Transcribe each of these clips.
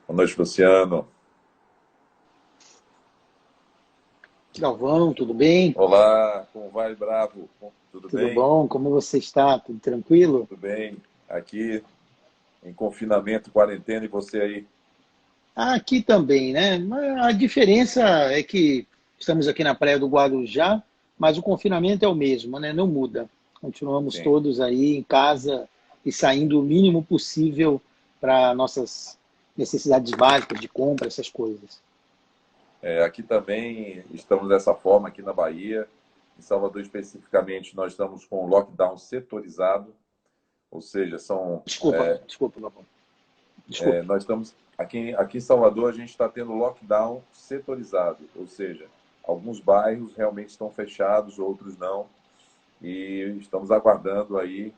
Boa noite, Luciano. Galvão, tudo bem? Olá, como vai, Bravo? Tudo Tudo bem? bom? Como você está? Tudo tranquilo? Tudo bem. Aqui em confinamento, quarentena, e você aí? Aqui também, né? Mas a diferença é que estamos aqui na Praia do Guarujá, mas o confinamento é o mesmo, né? Não muda. Continuamos Sim. todos aí em casa e saindo o mínimo possível para nossas necessidades básicas de compra, essas coisas. Aqui também estamos dessa forma, aqui na Bahia. Em Salvador, especificamente, nós estamos com o lockdown setorizado, ou seja, Desculpa, Galvão. Desculpe. nós estamos aqui em Salvador, a gente está tendo lockdown setorizado, ou seja, alguns bairros realmente estão fechados, outros não. E estamos aguardando aí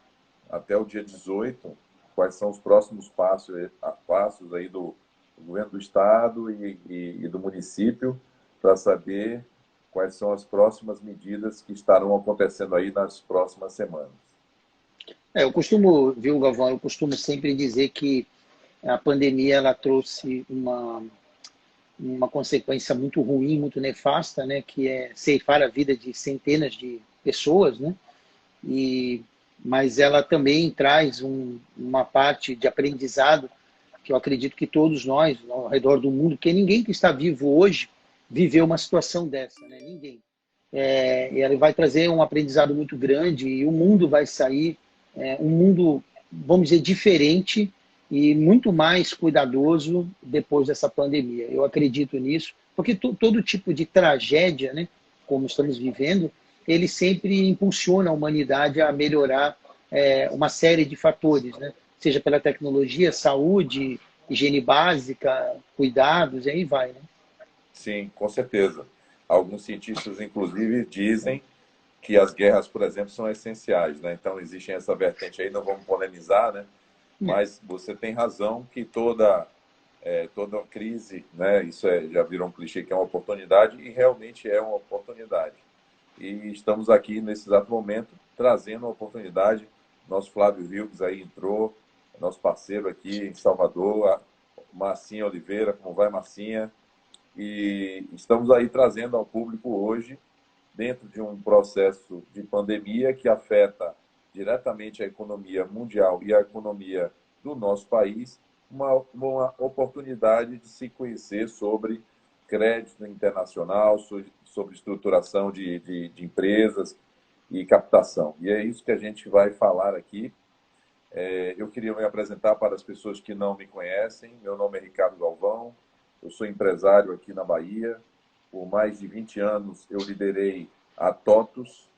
até o dia 18 quais são os próximos passos aí do governo do estado e do município para saber quais são as próximas medidas que estarão acontecendo aí nas próximas semanas. Eu costumo, viu, Galvão, eu costumo sempre dizer que a pandemia ela trouxe uma consequência muito ruim, muito nefasta, né, que é ceifar a vida de centenas de pessoas, né, e, mas ela também traz uma parte de aprendizado que eu acredito que todos nós, ao redor do mundo, porque ninguém que está vivo hoje viveu uma situação dessa, né, ninguém. E ela vai trazer um aprendizado muito grande e o mundo vai sair um mundo, vamos dizer, diferente e muito mais cuidadoso depois dessa pandemia. Eu acredito nisso, porque todo tipo de tragédia, né, como estamos vivendo, ele sempre impulsiona a humanidade a melhorar uma série de fatores, né, seja pela tecnologia, saúde, higiene básica, cuidados, e aí vai, né? Sim, com certeza. Alguns cientistas, inclusive, dizem que as guerras, por exemplo, são essenciais, né? Então, existe essa vertente aí, não vamos polemizar, né? É. Mas você tem razão que toda crise, né? Já virou um clichê que é uma oportunidade e realmente é uma oportunidade. E estamos aqui nesse exato momento trazendo uma oportunidade. Nosso Flávio Vilques aí entrou, nosso parceiro aqui em Salvador, a Marcinha Oliveira, como vai, Marcinha? E estamos aí trazendo ao público hoje, dentro de um processo de pandemia que afeta diretamente a economia mundial e a economia do nosso país, uma oportunidade de se conhecer sobre crédito internacional, sobre estruturação de empresas e captação. E é isso que a gente vai falar aqui. Eu queria me apresentar para as pessoas que não me conhecem. Meu nome é Ricardo Galvão, eu sou empresário aqui na Bahia. Por mais de 20 anos eu liderei a TOTUS.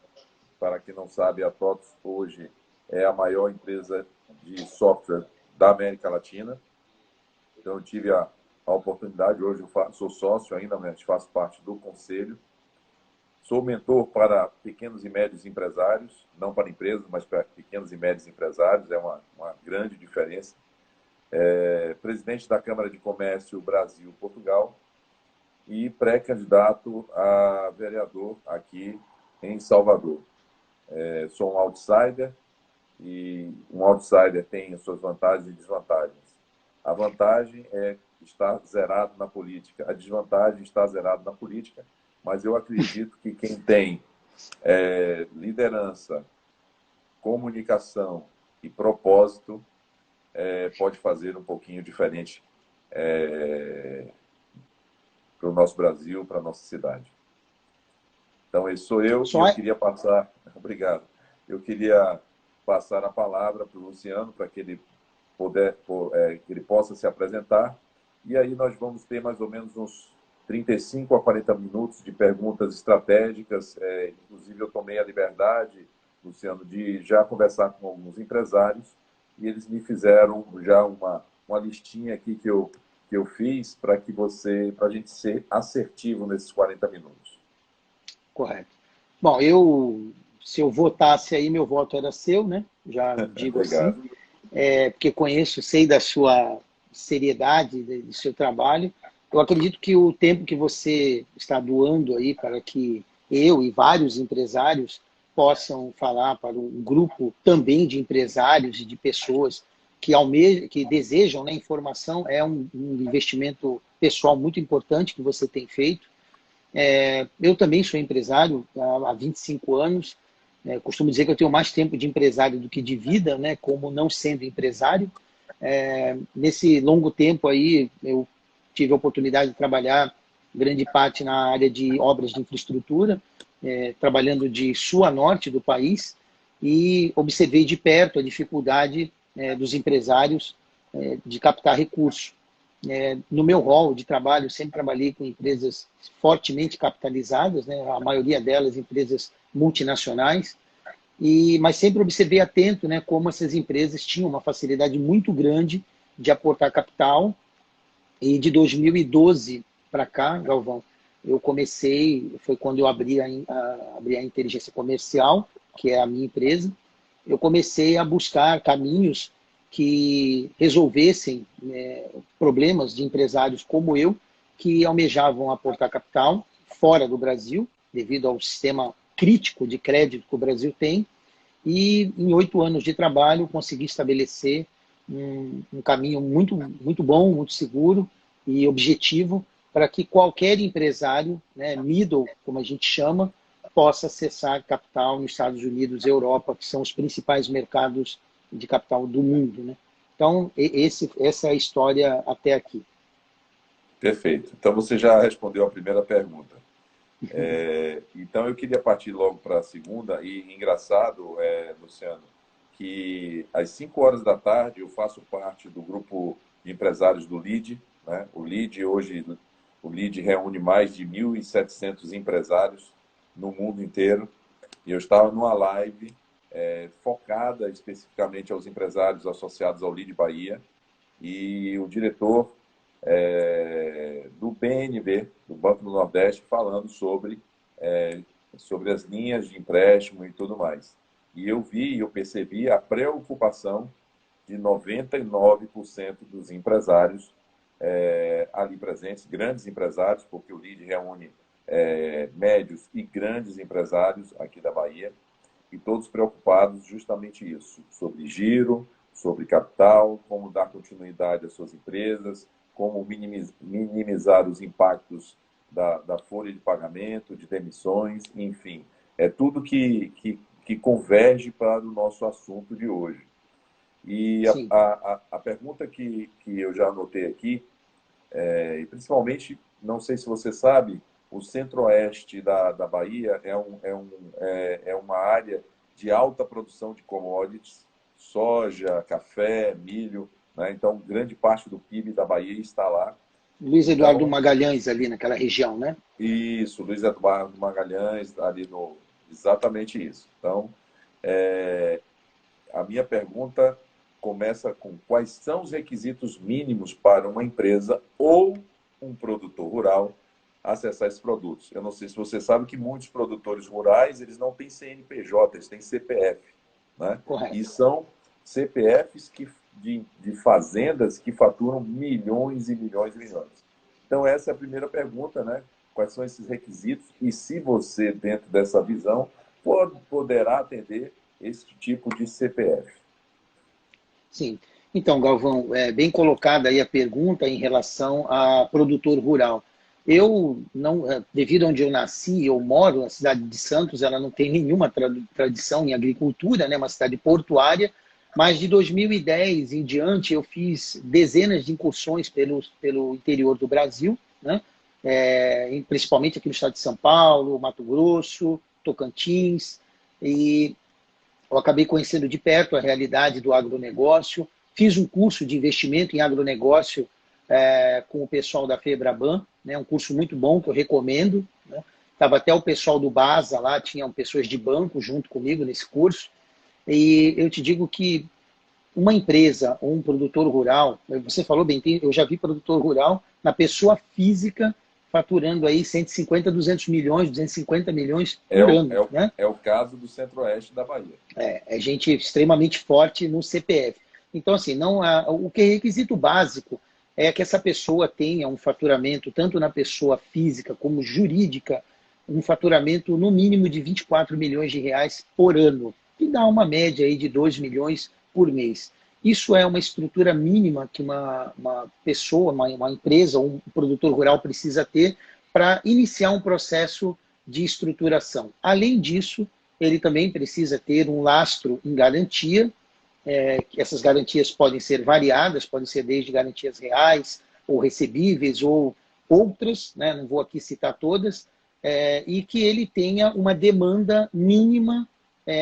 Para quem não sabe, a TOTUS hoje é a maior empresa de software da América Latina. Então eu tive a oportunidade, hoje eu sou sócio ainda, mas faço parte do conselho. Sou mentor para pequenos e médios empresários, não para empresas, mas para pequenos e médios empresários, é uma grande diferença. Presidente da Câmara de Comércio Brasil-Portugal e pré-candidato a vereador aqui em Salvador. Sou um outsider e um outsider tem as suas vantagens e desvantagens. A vantagem é estar zerado na política, a desvantagem é estar zerado na política, mas eu acredito que quem tem liderança, comunicação e propósito pode fazer um pouquinho diferente para o nosso Brasil, para a nossa cidade. Então, esse sou eu e Só eu queria passar. Obrigado. Eu queria passar a palavra para o Luciano para que ele que ele possa se apresentar. E aí nós vamos ter mais ou menos uns 35 a 40 minutos de perguntas estratégicas. Inclusive, eu tomei a liberdade, Luciano, de já conversar com alguns empresários e eles me fizeram já uma listinha aqui que eu fiz para para a gente ser assertivo nesses 40 minutos. correto. Bom, se eu votasse aí, meu voto era seu, né? Já digo assim, Obrigado. porque conheço, sei da sua seriedade, do seu trabalho. Eu acredito que o tempo que você está doando aí para que eu e vários empresários possam falar para um grupo também de empresários e de pessoas que desejam, né, informação, é um investimento pessoal muito importante que você tem feito. Eu também sou empresário há 25 anos. Costumo dizer que eu tenho mais tempo de empresário do que de vida, né, como não sendo empresário. Nesse longo tempo aí, eu tive a oportunidade de trabalhar grande parte na área de obras de infraestrutura, trabalhando de sul a norte do país, e observei de perto a dificuldade dos empresários de captar recursos. No meu rol de trabalho, sempre trabalhei com empresas fortemente capitalizadas, né, a maioria delas empresas multinacionais, mas sempre observei atento, né, como essas empresas tinham uma facilidade muito grande de aportar capital. E de 2012 para cá, Galvão, eu comecei, foi quando eu abri a Inteligência Comercial, que é a minha empresa. Eu comecei a buscar caminhos que resolvessem problemas de empresários como eu, que almejavam aportar capital fora do Brasil, devido ao sistema crítico de crédito que o Brasil tem. E em 8 anos de trabalho, consegui estabelecer um caminho muito bom, muito seguro e objetivo para que qualquer empresário, né, middle, como a gente chama, possa acessar capital nos Estados Unidos e Europa, que são os principais mercados de capital do mundo, né? Então, essa é a história até aqui. Perfeito. Então, você já respondeu a primeira pergunta. Então, eu queria partir logo para a segunda. E engraçado, Luciano, que às 5 horas da tarde eu faço parte do grupo de empresários do LEAD, né? O LEAD reúne mais de 1.700 empresários no mundo inteiro. E eu estava numa live focada especificamente aos empresários associados ao LEAD Bahia. E o diretor do BNB, do Banco do Nordeste, falando sobre as linhas de empréstimo e tudo mais. E eu percebi a preocupação de 99% dos empresários ali presentes, grandes empresários, porque o LEAD reúne médios e grandes empresários aqui da Bahia, e todos preocupados justamente isso, sobre giro, sobre capital, como dar continuidade às suas empresas, como minimizar os impactos da folha de pagamento, de demissões, enfim. É tudo que converge para o nosso assunto de hoje. E a pergunta que eu já anotei aqui, e principalmente, não sei se você sabe, o centro-oeste da Bahia é uma área de alta produção de commodities, soja, café, milho, né? Então, grande parte do PIB da Bahia está lá. Luiz Eduardo Magalhães, ali naquela região, né? Isso, Luiz Eduardo Magalhães, ali no... Exatamente isso. Então, a minha pergunta começa com: quais são os requisitos mínimos para uma empresa ou um produtor rural acessar esses produtos? Eu não sei se você sabe que muitos produtores rurais, eles não têm CNPJ, eles têm CPF, né? Correto. E são CPFs de fazendas que faturam milhões e milhões e milhões. Então, essa é a primeira pergunta, né? Quais são esses requisitos e se você, dentro dessa visão, poderá atender esse tipo de CPF? Sim. Então, Galvão, bem colocada aí a pergunta em relação a produtor rural. Eu não, devido a onde eu nasci, eu moro na cidade de Santos, ela não tem nenhuma tradição em agricultura, né? Uma cidade portuária, mas de 2010 em diante eu fiz dezenas de incursões pelo interior do Brasil, né? Principalmente aqui no estado de São Paulo, Mato Grosso, Tocantins, e eu acabei conhecendo de perto a realidade do agronegócio. Fiz um curso de investimento em agronegócio com o pessoal da FEBRABAN, né? Um curso muito bom que eu recomendo, né? Estava até o pessoal do BASA lá, tinham pessoas de banco junto comigo nesse curso. E eu te digo que uma empresa ou um produtor rural, você falou bem, eu já vi produtor rural na pessoa física faturando aí 150, 200 milhões, 250 milhões por ano, né? É o caso do Centro-Oeste da Bahia. É gente extremamente forte no CPF. Então, assim, o que é requisito básico é que essa pessoa tenha um faturamento, tanto na pessoa física como jurídica, um faturamento no mínimo de 24 milhões de reais por ano, que dá uma média aí de 2 milhões por mês. Isso é uma estrutura mínima que uma pessoa, uma empresa, um produtor rural precisa ter para iniciar um processo de estruturação. Além disso, ele também precisa ter um lastro em garantia. Essas garantias podem ser variadas, podem ser desde garantias reais, ou recebíveis, ou outras, né? Não vou aqui citar todas, e que ele tenha uma demanda mínima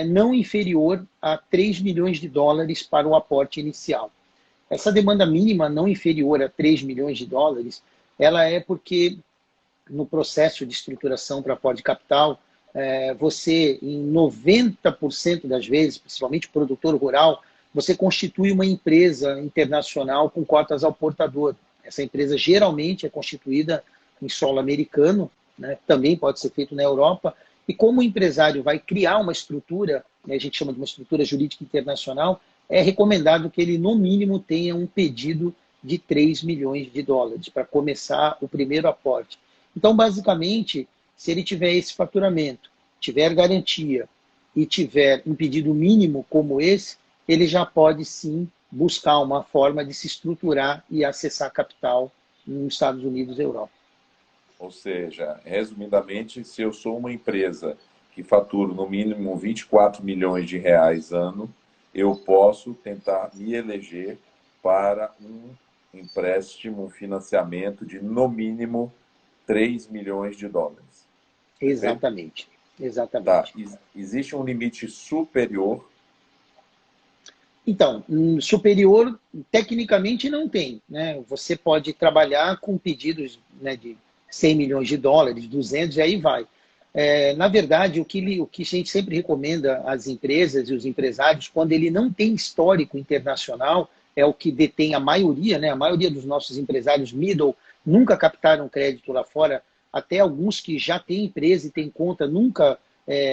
não inferior a 3 milhões de dólares para o aporte inicial. Essa demanda mínima não inferior a 3 milhões de dólares, ela é porque no processo de estruturação para aporte de capital, você, em 90% das vezes, principalmente produtor rural, você constitui uma empresa internacional com cotas ao portador. Essa empresa geralmente é constituída em solo americano, né? Também pode ser feito na Europa. E como o empresário vai criar uma estrutura, né, a gente chama de uma estrutura jurídica internacional, é recomendado que ele, no mínimo, tenha um pedido de 3 milhões de dólares para começar o primeiro aporte. Então, basicamente, se ele tiver esse faturamento, tiver garantia e tiver um pedido mínimo como esse, ele já pode sim buscar uma forma de se estruturar e acessar capital nos Estados Unidos e Europa. Ou seja, resumidamente, se eu sou uma empresa que faturo no mínimo 24 milhões de reais ano, eu posso tentar me eleger para um empréstimo, um financiamento de no mínimo 3 milhões de dólares. Exatamente. Exatamente. Tá. Existe um limite superior? Então, superior, tecnicamente não tem, né? Você pode trabalhar com pedidos, né, de 100 milhões de dólares, 200, e aí vai. Na verdade, o que a gente sempre recomenda às empresas e os empresários, quando ele não tem histórico internacional, é o que detém a maioria, né? A maioria dos nossos empresários middle nunca captaram crédito lá fora, até alguns que já têm empresa e têm conta nunca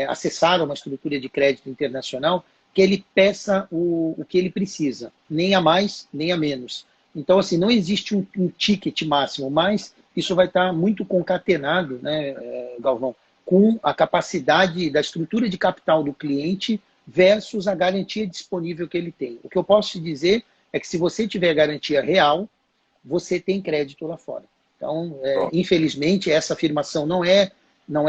acessaram uma estrutura de crédito internacional, que ele peça o que ele precisa, nem a mais, nem a menos. Então, assim, não existe um ticket máximo, mas isso vai estar muito concatenado, né, Galvão, com a capacidade da estrutura de capital do cliente versus a garantia disponível que ele tem. O que eu posso te dizer é que se você tiver garantia real, você tem crédito lá fora. Então, infelizmente, essa afirmação não é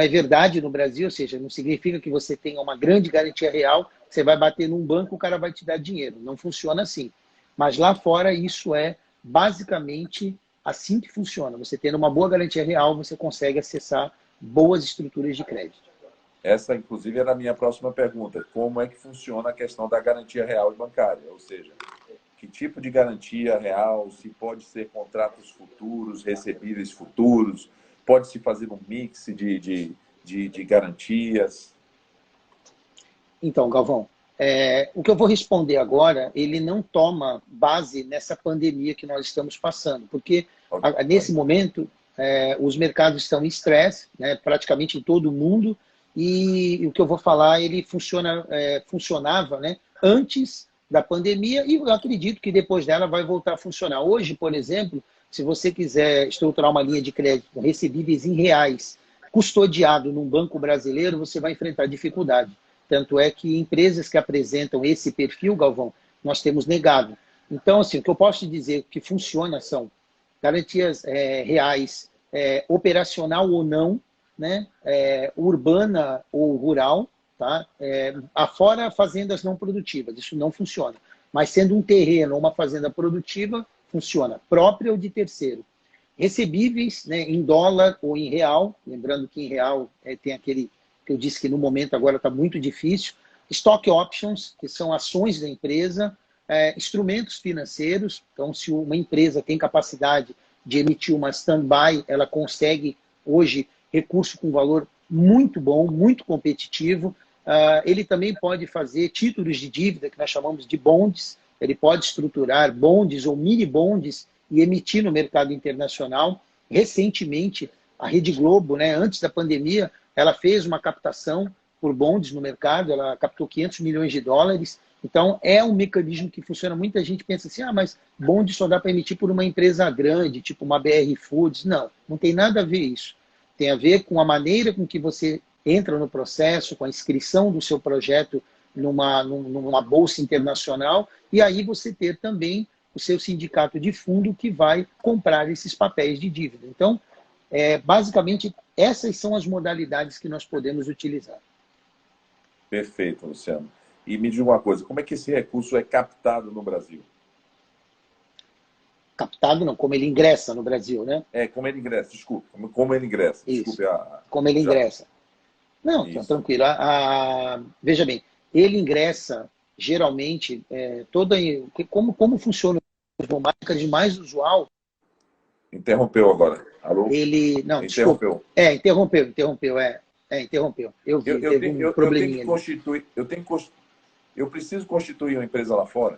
verdade no Brasil, ou seja, não significa que você tenha uma grande garantia real, você vai bater num banco, o cara vai te dar dinheiro. Não funciona assim. Mas lá fora, isso é basicamente assim que funciona. Você tendo uma boa garantia real, você consegue acessar boas estruturas de crédito. Essa, inclusive, era a minha próxima pergunta. Como é que funciona a questão da garantia real e bancária? Ou seja, que tipo de garantia real, se pode ser contratos futuros, recebíveis futuros, pode-se fazer um mix de garantias? Então, Galvão, o que eu vou responder agora, ele não toma base nessa pandemia que nós estamos passando, porque nesse momento os mercados estão em estresse, né, praticamente em todo o mundo, e o que eu vou falar, ele funcionava, né, antes da pandemia, e eu acredito que depois dela vai voltar a funcionar. Hoje, por exemplo, se você quiser estruturar uma linha de crédito recebíveis em reais, custodiado num banco brasileiro, você vai enfrentar dificuldade. Tanto é que empresas que apresentam esse perfil, Galvão, nós temos negado. Então, assim, o que eu posso te dizer que funciona são garantias reais, operacional ou não, né? Urbana ou rural, tá? Afora fazendas não produtivas, isso não funciona. Mas sendo um terreno ou uma fazenda produtiva, funciona, própria ou de terceiro. Recebíveis, né, em dólar ou em real, lembrando que em real tem aquele que eu disse que no momento agora está muito difícil, stock options, que são ações da empresa, instrumentos financeiros, então se uma empresa tem capacidade de emitir uma stand-by, ela consegue hoje recurso com valor muito bom, muito competitivo. Ele também pode fazer títulos de dívida, que nós chamamos de bonds, ele pode estruturar bonds ou mini bonds e emitir no mercado internacional. Recentemente, a Rede Globo, né, antes da pandemia, ela fez uma captação por bonds no mercado, ela captou 500 milhões de dólares. Então, é um mecanismo que funciona. Muita gente pensa assim, mas bonde só dá para emitir por uma empresa grande, tipo uma BR Foods. Não, não tem nada a ver isso. Tem a ver com a maneira com que você entra no processo, com a inscrição do seu projeto numa bolsa internacional, e aí você ter também o seu sindicato de fundo que vai comprar esses papéis de dívida. Então, basicamente, essas são as modalidades que nós podemos utilizar. Perfeito, Luciano. E me diga uma coisa, como é que esse recurso é captado no Brasil? Captado não, como ele ingressa no Brasil, né? Como ele ingressa, desculpe. Como ele ingressa. Isso. Desculpe como ele ingressa. Não, Isso. tranquilo. Veja bem, ele ingressa, geralmente, como funciona o marketing mais usual. Interrompeu agora. Alô? Ele. Não, interrompeu. Desculpa. Interrompeu. Eu vi, teve um probleminha eu preciso constituir uma empresa lá fora?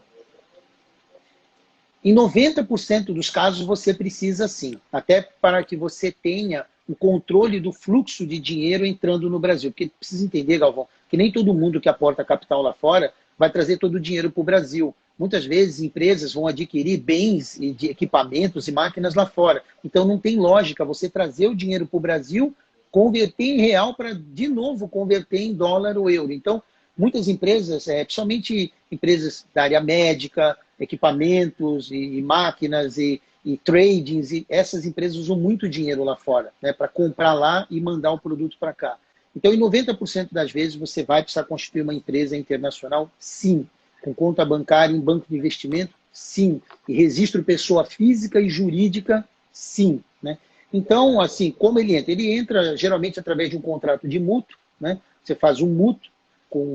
Em 90% dos casos você precisa sim, até para que você tenha o controle do fluxo de dinheiro entrando no Brasil. Porque precisa entender, Galvão, que nem todo mundo que aporta capital lá fora vai trazer todo o dinheiro para o Brasil. Muitas vezes empresas vão adquirir bens e de equipamentos e máquinas lá fora. Então não tem lógica você trazer o dinheiro para o Brasil, converter em real para de novo converter em dólar ou euro. Então, muitas empresas, principalmente empresas da área médica, equipamentos e máquinas e tradings, e essas empresas usam muito dinheiro lá fora, né, para comprar lá e mandar o produto para cá. Então, em 90% das vezes, você vai precisar constituir uma empresa internacional? Sim. Com conta bancária em banco de investimento? Sim. E registro pessoa física e jurídica? Sim. Né? Então, assim, como ele entra? Ele entra geralmente através de um contrato de mútuo, né? Você faz um mútuo,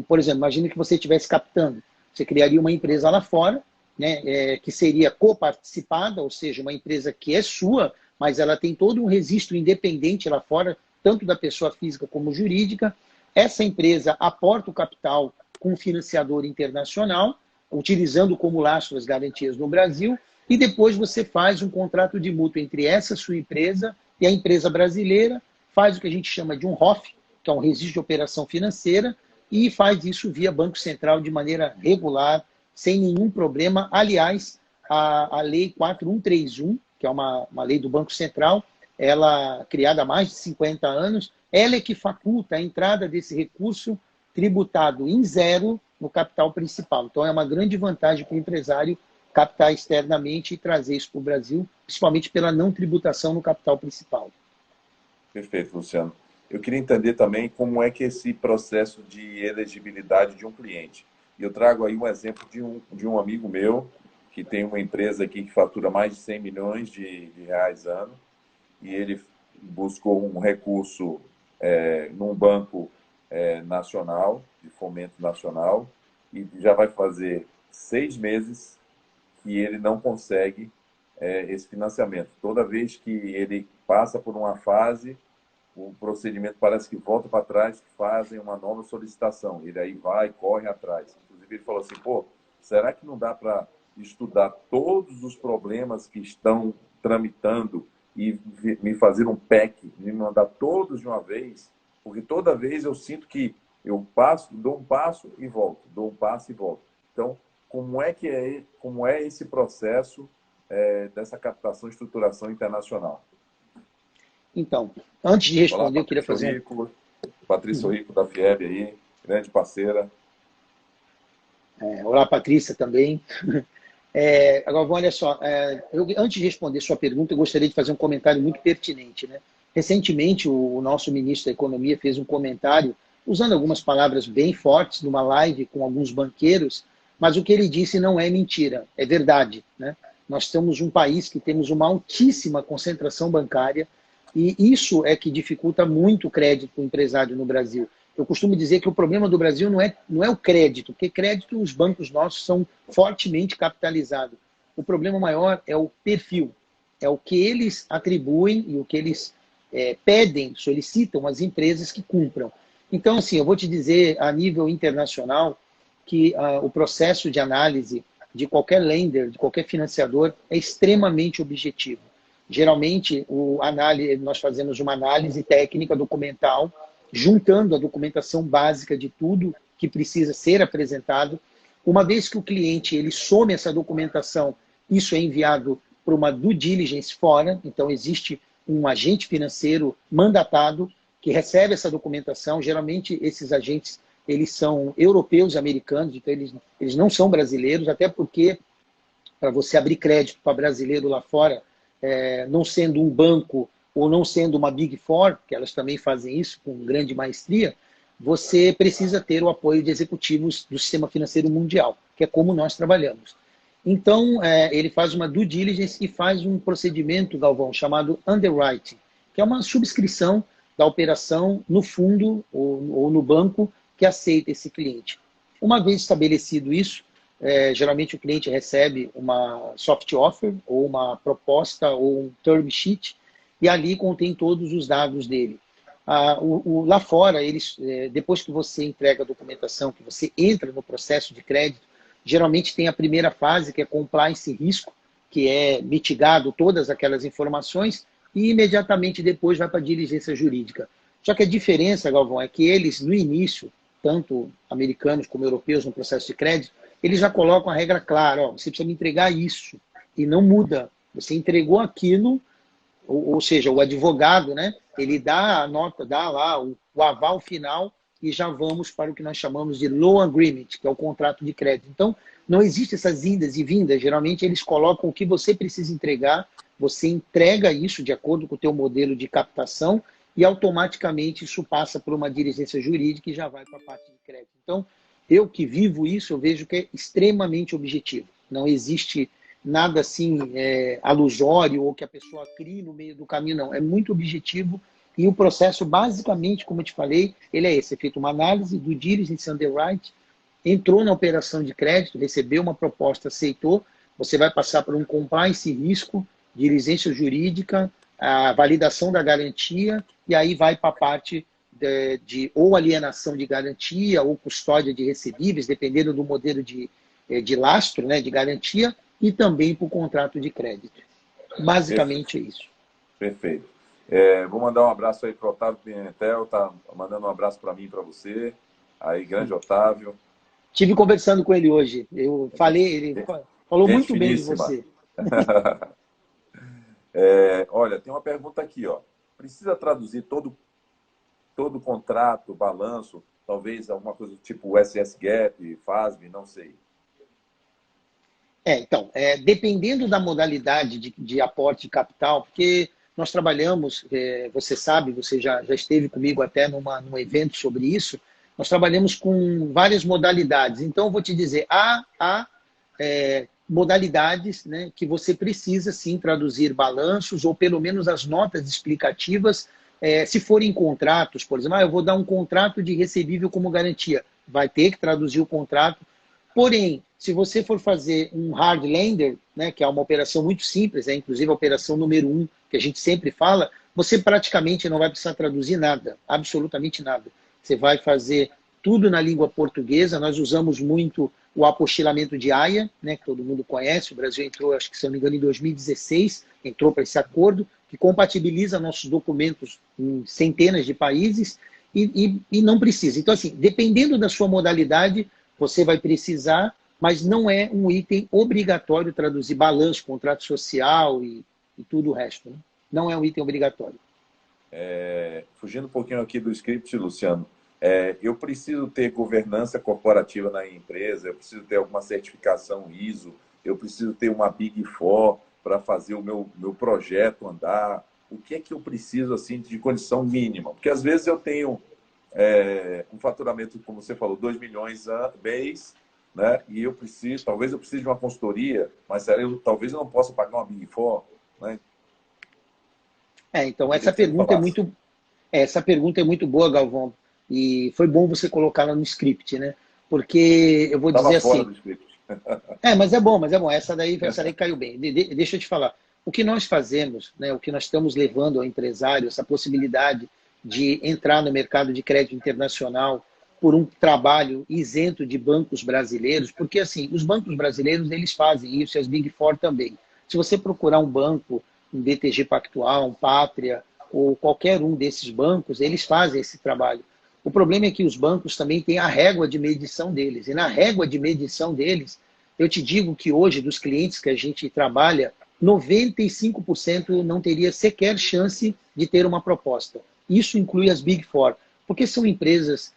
por exemplo, imagine que você estivesse captando. Você criaria uma empresa lá fora, né, que seria coparticipada, ou seja, uma empresa que é sua, mas ela tem todo um registro independente lá fora, tanto da pessoa física como jurídica. Essa empresa aporta o capital com um financiador internacional, utilizando como lastro as garantias no Brasil, e depois você faz um contrato de mútuo entre essa sua empresa e a empresa brasileira, faz o que a gente chama de um ROF, que é um registro de operação financeira, e faz isso via Banco Central de maneira regular, sem nenhum problema. Aliás, a Lei 4131, que é uma lei do Banco Central, ela criada há mais de 50 anos, ela é que faculta a entrada desse recurso tributado em zero no capital principal. Então, é uma grande vantagem para o empresário captar externamente e trazer isso para o Brasil, principalmente pela não tributação no capital principal. Perfeito, Luciano. Eu queria entender também como é que esse processo de elegibilidade de um cliente. Eu trago aí um exemplo de um amigo meu, que tem uma empresa aqui que fatura mais de 100 milhões de reais ano, e ele buscou um recurso num banco nacional, de fomento nacional, e já vai fazer 6 meses que ele não consegue esse financiamento. Toda vez que ele passa por uma fase, o procedimento parece que volta para trás, que fazem uma nova solicitação. Ele aí vai, corre atrás. Inclusive, ele falou assim, será que não dá para estudar todos os problemas que estão tramitando e me fazer um pack, me mandar todos de uma vez? Porque toda vez eu sinto que eu dou um passo e volto, dou um passo e volto. Então, como é esse processo dessa captação e estruturação internacional? Então, antes de responder, Olá, eu queria fazer Patrícia Rico da FIEB aí, grande parceira. Olá, Patrícia também. Agora, olha só, antes de responder sua pergunta, eu gostaria de fazer um comentário muito pertinente. Né? Recentemente, o nosso ministro da Economia fez um comentário, usando algumas palavras bem fortes, numa live com alguns banqueiros, mas o que ele disse não é mentira, é verdade. Né? Nós somos um país que temos uma altíssima concentração bancária, e isso é que dificulta muito o crédito do empresário no Brasil. Eu costumo dizer que o problema do Brasil não é o crédito, porque crédito os bancos nossos são fortemente capitalizados. O problema maior é o perfil, é o que eles atribuem e o que eles pedem, solicitam às empresas que cumpram. Então, assim, eu vou te dizer a nível internacional que o processo de análise de qualquer lender, de qualquer financiador, é extremamente objetivo. Geralmente, nós fazemos uma análise técnica documental, juntando a documentação básica de tudo que precisa ser apresentado. Uma vez que o cliente ele some essa documentação, isso é enviado para uma due diligence fora, então existe um agente financeiro mandatado que recebe essa documentação. Geralmente, esses agentes eles são europeus, americanos, então eles não são brasileiros, até porque para você abrir crédito para brasileiro lá fora, não sendo um banco ou não sendo uma Big Four, que elas também fazem isso com grande maestria, você precisa ter o apoio de executivos do sistema financeiro mundial, que é como nós trabalhamos. Então, ele faz uma due diligence e faz um procedimento, Galvão, chamado underwriting, que é uma subscrição da operação no fundo ou no banco que aceita esse cliente. Uma vez estabelecido isso, geralmente o cliente recebe uma soft offer, ou uma proposta, ou um term sheet, e ali contém todos os dados dele. Lá fora, depois que você entrega a documentação, que você entra no processo de crédito, geralmente tem a primeira fase, que é compliance e risco, que é mitigado todas aquelas informações, e imediatamente depois vai para a diligência jurídica. Só que a diferença, Galvão, é que eles, no início, tanto americanos como europeus no processo de crédito, eles já colocam a regra clara, ó, você precisa me entregar isso, e não muda. Você entregou aquilo, ou seja, o advogado, né, ele dá a nota, dá lá o aval final, e já vamos para o que nós chamamos de loan agreement, que é o contrato de crédito. Então, não existe essas indas e vindas, geralmente eles colocam o que você precisa entregar, você entrega isso de acordo com o teu modelo de captação, e automaticamente isso passa por uma diligência jurídica e já vai para a parte de crédito. Então, eu que vivo isso, eu vejo que é extremamente objetivo. Não existe nada assim alusório ou que a pessoa crie no meio do caminho, não. É muito objetivo e o processo, basicamente, como eu te falei, ele é esse. É feito uma análise do diligence underwrite, entrou na operação de crédito, recebeu uma proposta, aceitou, você vai passar por um compliance e risco, diligência jurídica, a validação da garantia, e aí vai para a parte de ou alienação de garantia ou custódia de recebíveis, dependendo do modelo de lastro, né, de garantia, e também para o contrato de crédito. Basicamente é isso. Perfeito. Vou mandar um abraço aí para o Otávio Pimentel, tá mandando um abraço para mim e para você. Aí, grande Otávio. Estive conversando com ele hoje. Eu falei, ele falou muito bem de finíssima. você. Olha, tem uma pergunta aqui, ó. Precisa traduzir todo contrato, balanço, talvez alguma coisa do tipo SS Gap, FASB, não sei. Então, dependendo da modalidade de aporte de capital, porque nós trabalhamos, você sabe, você já esteve comigo até num evento sobre isso, nós trabalhamos com várias modalidades. Então, eu vou te dizer, há modalidades, né, que você precisa, sim, traduzir balanços ou pelo menos as notas explicativas, se forem contratos, por exemplo, eu vou dar um contrato de recebível como garantia, vai ter que traduzir o contrato. Porém, se você for fazer um hard lender, né, que é uma operação muito simples, inclusive a operação número 1, que a gente sempre fala, você praticamente não vai precisar traduzir nada, absolutamente nada. Você vai fazer tudo na língua portuguesa, nós usamos muito o apostilamento de Haia, né, que todo mundo conhece, o Brasil entrou, acho que se não me engano, em 2016, entrou para esse acordo, que compatibiliza nossos documentos em centenas de países e não precisa. Então, assim, dependendo da sua modalidade, você vai precisar, mas não é um item obrigatório traduzir balanço, contrato social e tudo o resto. Né? Não é um item obrigatório. Fugindo um pouquinho aqui do script, Luciano, eu preciso ter governança corporativa na empresa, eu preciso ter alguma certificação ISO, eu preciso ter uma Big Four para fazer o meu projeto andar. O que é que eu preciso assim, de condição mínima? Porque às vezes eu tenho um faturamento, como você falou, 2 milhões mês, né? E talvez eu precise de uma consultoria, mas talvez eu não possa pagar uma Big Four, né? Então essa pergunta é muito boa, Galvão, e foi bom você colocá-la no script, né? Porque eu vou dizer fora assim. Do script. Mas é bom. Essa daí caiu bem. Deixa eu te falar. O que nós fazemos, né? O que nós estamos levando ao empresário, essa possibilidade de entrar no mercado de crédito internacional por um trabalho isento de bancos brasileiros, porque assim, os bancos brasileiros eles fazem isso e as Big Four também. Se você procurar um banco, um BTG Pactual, um Pátria ou qualquer um desses bancos, eles fazem esse trabalho. O problema é que os bancos também têm a régua de medição deles. E na régua de medição deles, eu te digo que hoje, dos clientes que a gente trabalha, 95% não teria sequer chance de ter uma proposta. Isso inclui as Big Four, porque são empresas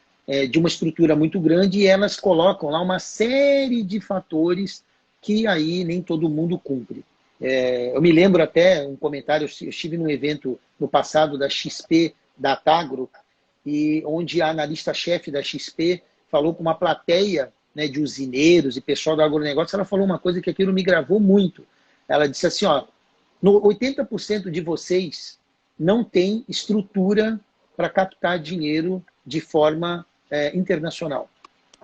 de uma estrutura muito grande, e elas colocam lá uma série de fatores que aí nem todo mundo cumpre. Eu me lembro até um comentário, eu estive num evento no passado da XP, da Tagro, e onde a analista-chefe da XP falou com uma plateia, né, de usineiros e pessoal do agronegócio. Ela falou uma coisa que aquilo me gravou muito. Ela disse assim, ó, 80% de vocês não tem estrutura para captar dinheiro de forma internacional.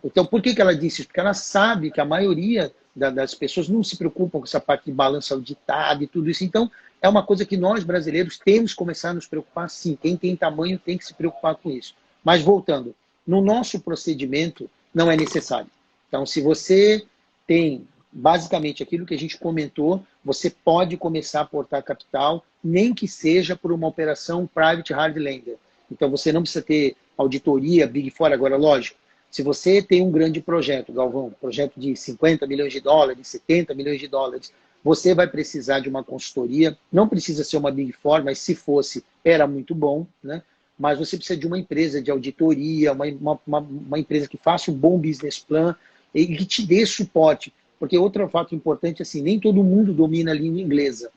Então, por que ela disse isso? Porque ela sabe que a maioria das pessoas não se preocupam com essa parte de balança auditada e tudo isso. Então, é uma coisa que nós, brasileiros, temos que começar a nos preocupar, sim. Quem tem tamanho tem que se preocupar com isso. Mas, voltando, no nosso procedimento, não é necessário. Então, se você tem, basicamente, aquilo que a gente comentou, você pode começar a aportar capital, nem que seja por uma operação private hard lender. Então, você não precisa ter auditoria, Big Four. Agora, lógico, se você tem um grande projeto, Galvão, projeto de 50 milhões de dólares, 70 milhões de dólares, você vai precisar de uma consultoria. Não precisa ser uma Big Four, mas se fosse, era muito bom, né? Mas você precisa de uma empresa de auditoria, uma empresa que faça um bom business plan e que te dê suporte. Porque outro fato importante, assim, nem todo mundo domina a língua inglesa.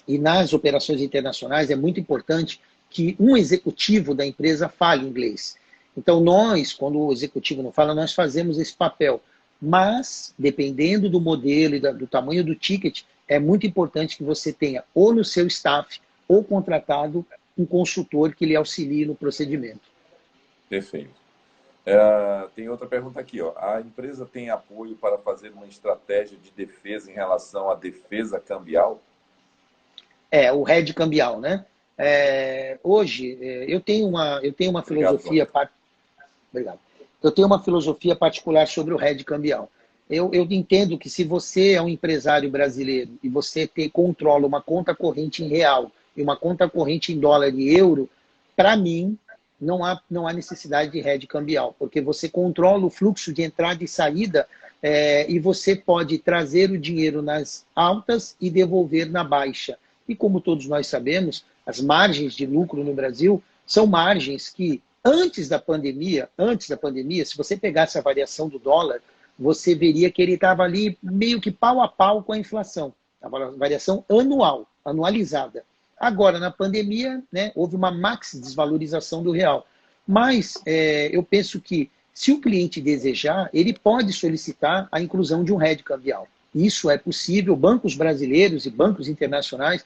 E nas operações internacionais é muito importante que um executivo da empresa fale inglês. Então, nós, quando o executivo não fala, nós fazemos esse papel. Mas, dependendo do modelo e do tamanho do ticket, é muito importante que você tenha, ou no seu staff, ou contratado, um consultor que lhe auxilie no procedimento. Perfeito. Tem outra pergunta aqui. Ó. A empresa tem apoio para fazer uma estratégia de defesa em relação à defesa cambial? O hedge cambial, né? Hoje, eu tenho uma filosofia... Obrigado. Eu tenho uma filosofia particular sobre o hedge cambial. Eu entendo que se você é um empresário brasileiro e você controla uma conta corrente em real e uma conta corrente em dólar e euro, para mim, não há necessidade de hedge cambial, porque você controla o fluxo de entrada e saída e você pode trazer o dinheiro nas altas e devolver na baixa. E como todos nós sabemos, as margens de lucro no Brasil são margens que, antes da pandemia, se você pegasse a variação do dólar, você veria que ele estava ali meio que pau a pau com a inflação. A variação anualizada. Agora, na pandemia, né, houve uma max desvalorização do real. Mas eu penso que, se o cliente desejar, ele pode solicitar a inclusão de um hedge cambial. Isso é possível. Bancos brasileiros e bancos internacionais,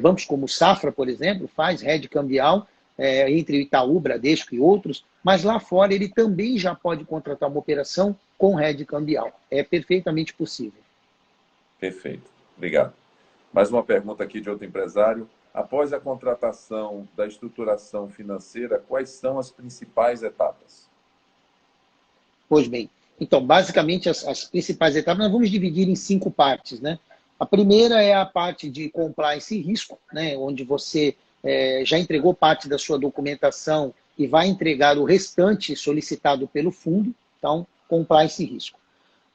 bancos como o Safra, por exemplo, faz hedge cambial, entre o Itaú, Bradesco e outros, mas lá fora ele também já pode contratar uma operação com hedge cambial. É perfeitamente possível. Perfeito. Obrigado. Mais uma pergunta aqui de outro empresário. Após a contratação da estruturação financeira, quais são as principais etapas? Pois bem, então, basicamente, as principais etapas nós vamos dividir em 5 partes, né? A primeira é a parte de compliance e risco, né? Onde você já entregou parte da sua documentação e vai entregar o restante solicitado pelo fundo. Então, compliance e risco.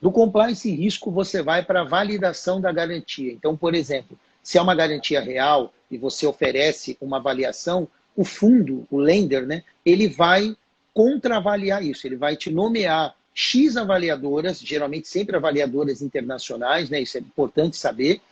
Do compliance e risco, você vai para a validação da garantia. Então, por exemplo, se é uma garantia real e você oferece uma avaliação, o fundo, o lender, né, ele vai contravaliar isso. Ele vai te nomear X avaliadoras, geralmente sempre avaliadoras internacionais, né, isso é importante saber,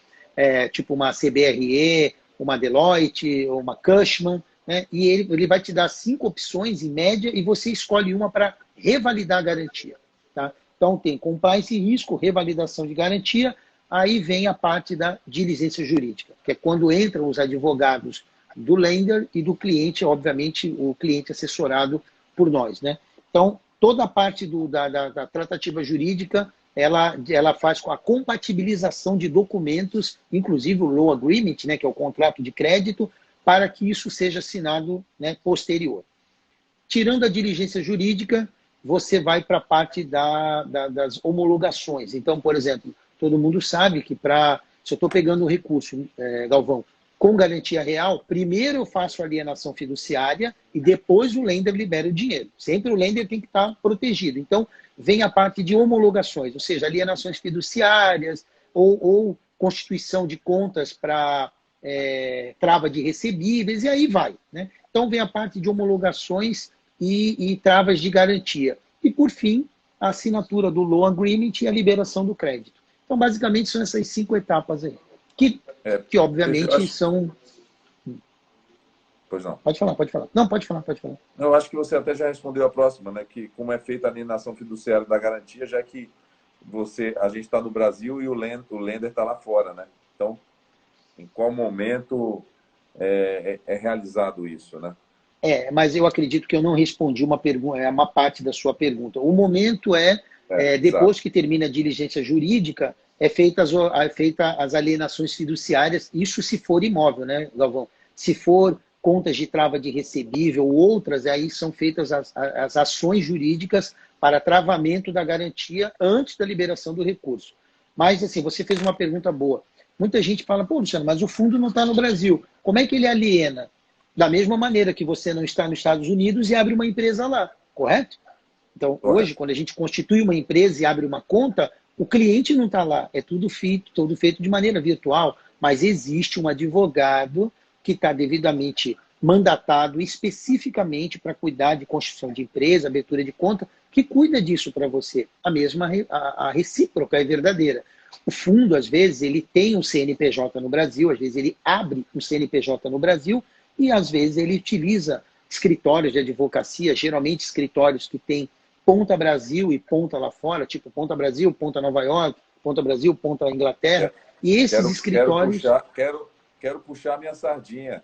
tipo uma CBRE, uma Deloitte, uma Cushman, né, e ele vai te dar 5 opções em média e você escolhe uma para revalidar a garantia. Tá? Então, tem compliance e risco, revalidação de garantia, aí vem a parte da diligência jurídica, que é quando entram os advogados do lender e do cliente, obviamente, o cliente assessorado por nós. Né? Então, toda a parte da tratativa jurídica, ela faz com a compatibilização de documentos, inclusive o Loan Agreement, né, que é o contrato de crédito, para que isso seja assinado, né, posterior. Tirando a diligência jurídica, você vai para a parte das homologações. Então, por exemplo, todo mundo sabe que se eu estou pegando um recurso, Galvão, com garantia real, primeiro eu faço a alienação fiduciária e depois o lender libera o dinheiro. Sempre o lender tem que estar protegido. Então, vem a parte de homologações, ou seja, alienações fiduciárias ou constituição de contas para trava de recebíveis, e aí vai. Né? Então, vem a parte de homologações e travas de garantia. E, por fim, a assinatura do loan agreement e a liberação do crédito. Então, basicamente, são essas 5 etapas aí, que obviamente, são... Pois não. Pode falar, pode falar. Não, pode falar, pode falar. Não, eu acho que você até já respondeu a próxima, né? Que como é feita a alienação fiduciária da garantia, já que a gente está no Brasil e o lender está lá fora, né? Então, em qual momento é realizado isso, né? Mas eu acredito que eu não respondi uma pergunta, uma parte da sua pergunta. O momento depois que termina a diligência jurídica, é feita as alienações fiduciárias, isso se for imóvel, né, Galvão? Se for contas de trava de recebível ou outras, aí são feitas as ações jurídicas para travamento da garantia antes da liberação do recurso. Mas, assim, você fez uma pergunta boa. Muita gente fala, pô, Luciano, mas o fundo não está no Brasil. Como é que ele aliena? Da mesma maneira que você não está nos Estados Unidos e abre uma empresa lá, correto? Então, hoje, quando a gente constitui uma empresa e abre uma conta, o cliente não está lá. É tudo feito de maneira virtual, mas existe um advogado que está devidamente mandatado especificamente para cuidar de constituição de empresa, abertura de conta, que cuida disso para você. A recíproca é verdadeira. O fundo, às vezes, ele tem um CNPJ no Brasil, às vezes ele abre um CNPJ no Brasil e, às vezes, ele utiliza escritórios de advocacia, geralmente escritórios que têm ponta Brasil e ponta lá fora, tipo ponta Brasil, ponta Nova York, ponta Brasil, ponta Inglaterra. E esses escritórios... Quero puxar minha sardinha.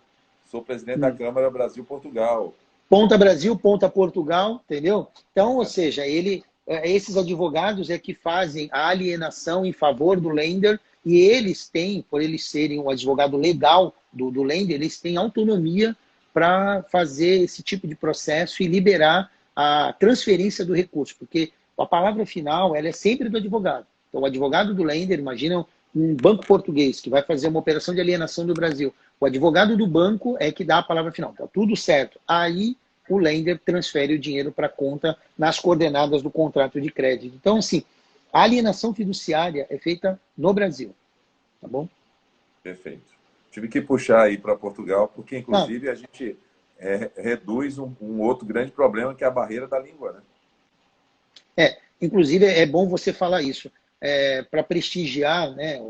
Sou presidente da Câmara Brasil-Portugal. Ponta Brasil, ponta Portugal, entendeu? Então, ou seja, esses advogados que fazem a alienação em favor do lender e eles têm, por eles serem um advogado legal do lender, eles têm autonomia para fazer esse tipo de processo e liberar a transferência do recurso, porque a palavra final ela é sempre do advogado. Então, o advogado do lender, imagina um banco português que vai fazer uma operação de alienação do Brasil. O advogado do banco é que dá a palavra final. Está tudo certo. Aí o lender transfere o dinheiro para a conta nas coordenadas do contrato de crédito. Então, assim, a alienação fiduciária é feita no Brasil. Tá bom? Perfeito. Tive que puxar aí para Portugal, porque, inclusive, a gente reduz um outro grande problema, que é a barreira da língua, né? Inclusive, é bom você falar isso. Para prestigiar, né?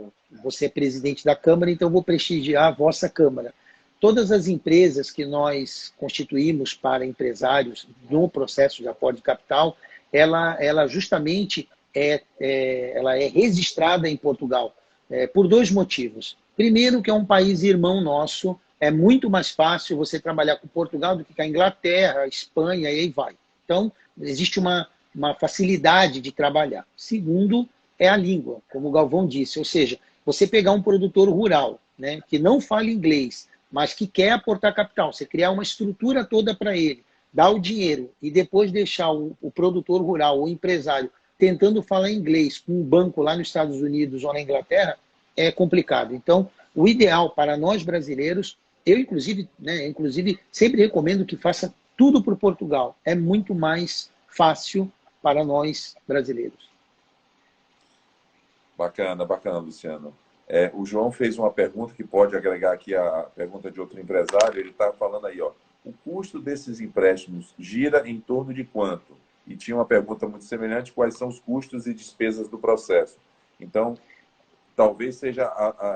Você é presidente da Câmara, então eu vou prestigiar a vossa Câmara. Todas as empresas que nós constituímos para empresários no processo de aporte de capital, ela justamente ela é registrada em Portugal por 2 motivos. Primeiro, que é um país irmão nosso, é muito mais fácil você trabalhar com Portugal do que com a Inglaterra, Espanha, e aí vai. Então, existe uma facilidade de trabalhar. Segundo, é a língua, como o Galvão disse, ou seja, você pegar um produtor rural, né, que não fala inglês, mas que quer aportar capital, você criar uma estrutura toda para ele, dar o dinheiro e depois deixar o produtor rural, o empresário, tentando falar inglês com um banco lá nos Estados Unidos ou na Inglaterra, é complicado. Então, o ideal para nós brasileiros, eu inclusive sempre recomendo que faça tudo por Portugal. É muito mais fácil para nós brasileiros. Bacana, bacana, Luciano. O João fez uma pergunta que pode agregar aqui a pergunta de outro empresário. Ele está falando aí, ó, o custo desses empréstimos gira em torno de quanto? E tinha uma pergunta muito semelhante, quais são os custos e despesas do processo? Então, talvez seja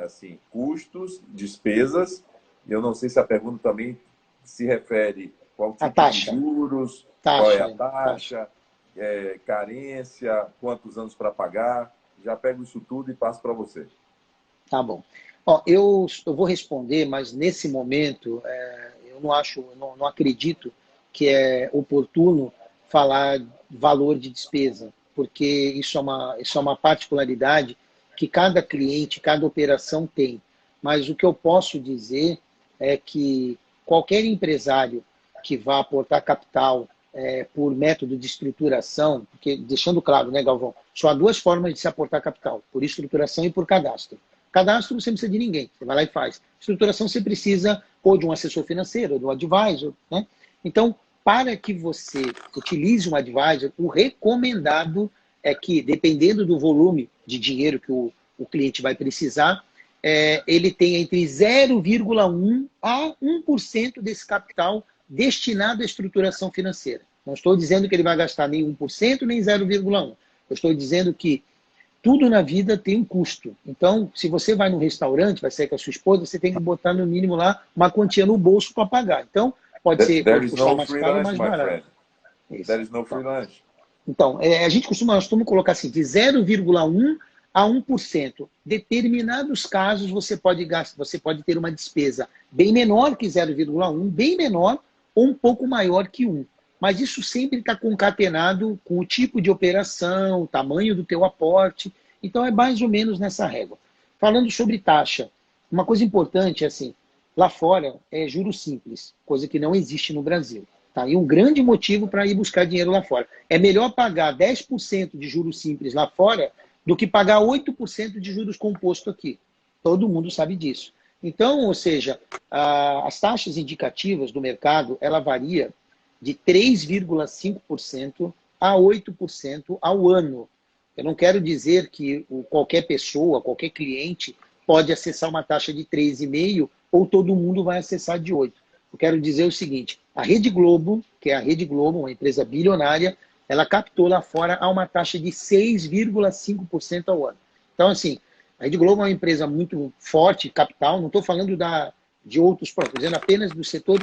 assim, custos, despesas, e eu não sei se a pergunta também se refere qual tipo de juros, qual é a taxa, carência, quantos anos para pagar. Já pego isso tudo e passo para você. Tá bom. Eu vou responder, mas nesse momento eu não acredito que é oportuno falar valor de despesa, porque isso é uma particularidade que cada cliente, cada operação tem. Mas o que eu posso dizer é que qualquer empresário que vá aportar capital por método de estruturação, porque, deixando claro, né, Galvão, só há 2 formas de se aportar capital, por estruturação e por cadastro. Cadastro você não precisa de ninguém, você vai lá e faz. Estruturação você precisa ou de um assessor financeiro, ou de um advisor, né? Então, para que você utilize um advisor, o recomendado é que, dependendo do volume de dinheiro que o cliente vai precisar, ele tem entre 0,1% a 1% desse capital destinado à estruturação financeira. Não estou dizendo que ele vai gastar nem 1%, nem 0,1%. Eu estou dizendo que tudo na vida tem um custo. Então, se você vai num restaurante, vai sair com a sua esposa, você tem que botar no mínimo lá uma quantia no bolso para pagar. Então, pode There is custar no mais free caro ou lunch, mais my barato. friend. Isso. There is no free lunch. Então, a gente costuma colocar assim, de 0,1 a 1%. Determinados casos você pode gastar, você pode ter uma despesa bem menor que 0,1, bem menor ou um pouco maior que 1. Mas isso sempre está concatenado com o tipo de operação, o tamanho do teu aporte. Então é mais ou menos nessa régua. Falando sobre taxa, uma coisa importante é assim, lá fora é juros simples, coisa que não existe no Brasil. Tá? E um grande motivo para ir buscar dinheiro lá fora. É melhor pagar 10% de juros simples lá fora do que pagar 8% de juros composto aqui. Todo mundo sabe disso. Então, ou seja, as taxas indicativas do mercado, ela varia de 3,5% a 8% ao ano. Eu não quero dizer que qualquer pessoa, qualquer cliente pode acessar uma taxa de 3,5% ou todo mundo vai acessar de 8%. Eu quero dizer o seguinte, a Rede Globo, que é a Rede Globo, uma empresa bilionária, ela captou lá fora a uma taxa de 6,5% ao ano. Então, assim, a Rede Globo é uma empresa muito forte, capital, não estou falando de outros, estou dizendo apenas do setor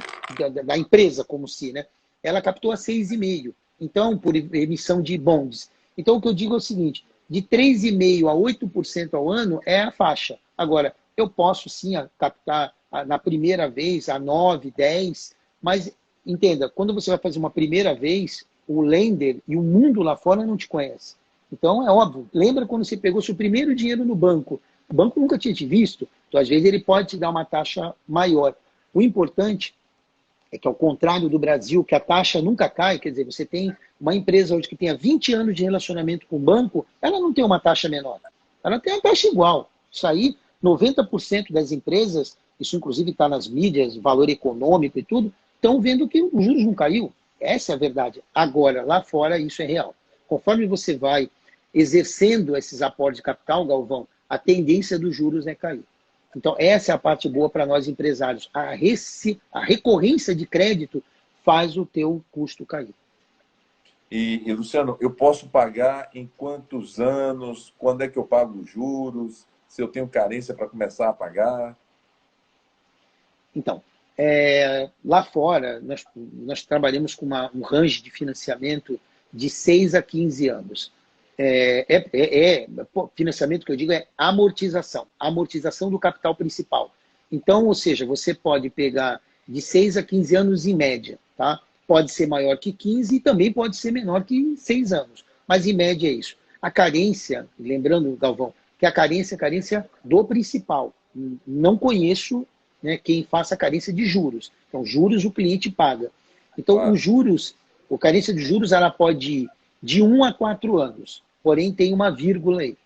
da empresa como se, né? Ela captou a 6,5%, então, por emissão de bonds. Então, o que eu digo é o seguinte, de 3,5% a 8% ao ano é a faixa. Agora, eu posso sim captar na primeira vez a 9%, 10%, mas entenda, quando você vai fazer uma primeira vez, o lender e o mundo lá fora não te conhece. Então, é óbvio, lembra quando você pegou seu primeiro dinheiro no banco? O banco nunca tinha te visto, então às vezes ele pode te dar uma taxa maior. O importante é que, ao contrário do Brasil, que a taxa nunca cai, quer dizer, você tem uma empresa hoje que tenha 20 anos de relacionamento com o banco, ela não tem uma taxa menor, ela tem uma taxa igual. Isso aí, 90% das empresas, isso inclusive está nas mídias, valor econômico e tudo, estão vendo que os juros não caiu. Essa é a verdade. Agora, lá fora, isso é real. Conforme você vai exercendo esses aportes de capital, Galvão, a tendência dos juros é cair. Então, essa é a parte boa para nós empresários. A recorrência de crédito faz o teu custo cair. E, Luciano, eu posso pagar em quantos anos? Quando é que eu pago os juros? Se eu tenho carência para começar a pagar? Então, lá fora, nós trabalhamos com um range de financiamento de 6 a 15 anos. Financiamento que eu digo é amortização do capital principal. Então, ou seja, você pode pegar de 6 a 15 anos em média, tá? Pode ser maior que 15 e também pode ser menor que 6 anos, mas em média é isso. A carência, lembrando, Galvão, que a carência é a carência do principal. Não conheço, né, quem faça carência de juros. Então, juros o cliente paga. Então, Claro. os juros, a carência de juros, ela pode ir de 1 a 4 anos, porém tem uma vírgula aí.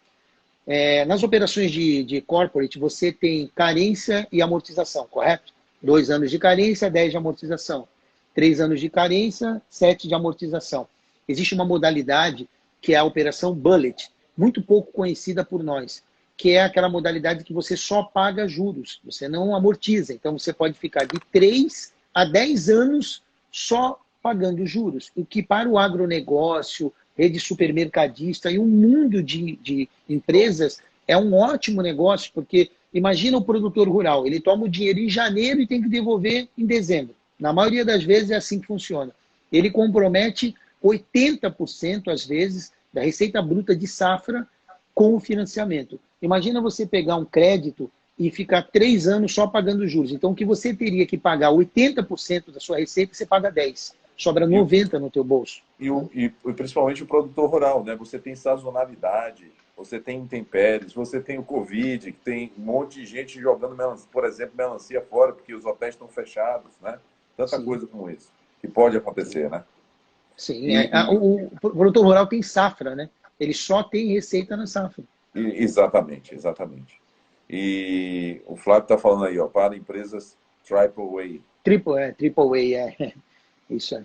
Nas operações de corporate, você tem carência e amortização, correto? 2 anos de carência, 10 de amortização. 3 anos de carência, 7 de amortização. Existe uma modalidade que é a operação bullet, muito pouco conhecida por nós, que é aquela modalidade que você só paga juros, você não amortiza. Então, você pode ficar de 3 a 10 anos só pagando juros, o que para o agronegócio, rede supermercadista e um mundo de empresas é um ótimo negócio, porque imagina o produtor rural, ele toma o dinheiro em janeiro e tem que devolver em dezembro. Na maioria das vezes é assim que funciona. Ele compromete 80%, às vezes, da receita bruta de safra com o financiamento. Imagina você pegar um crédito e ficar 3 anos só pagando juros. Então, o que você teria que pagar 80% da sua receita, você paga 10%. Sobra 90% no teu bolso. E principalmente o produtor rural, né? Você tem sazonalidade, você tem intempéries, você tem o Covid, que tem um monte de gente jogando, por exemplo, melancia fora, porque os hotéis estão fechados, né? Tanta coisa como isso que pode acontecer, né? Sim, o produtor rural tem safra, né? Ele só tem receita na safra. Exatamente, exatamente. E o Flávio está falando aí, ó, para empresas AAA. Triple A, isso aí.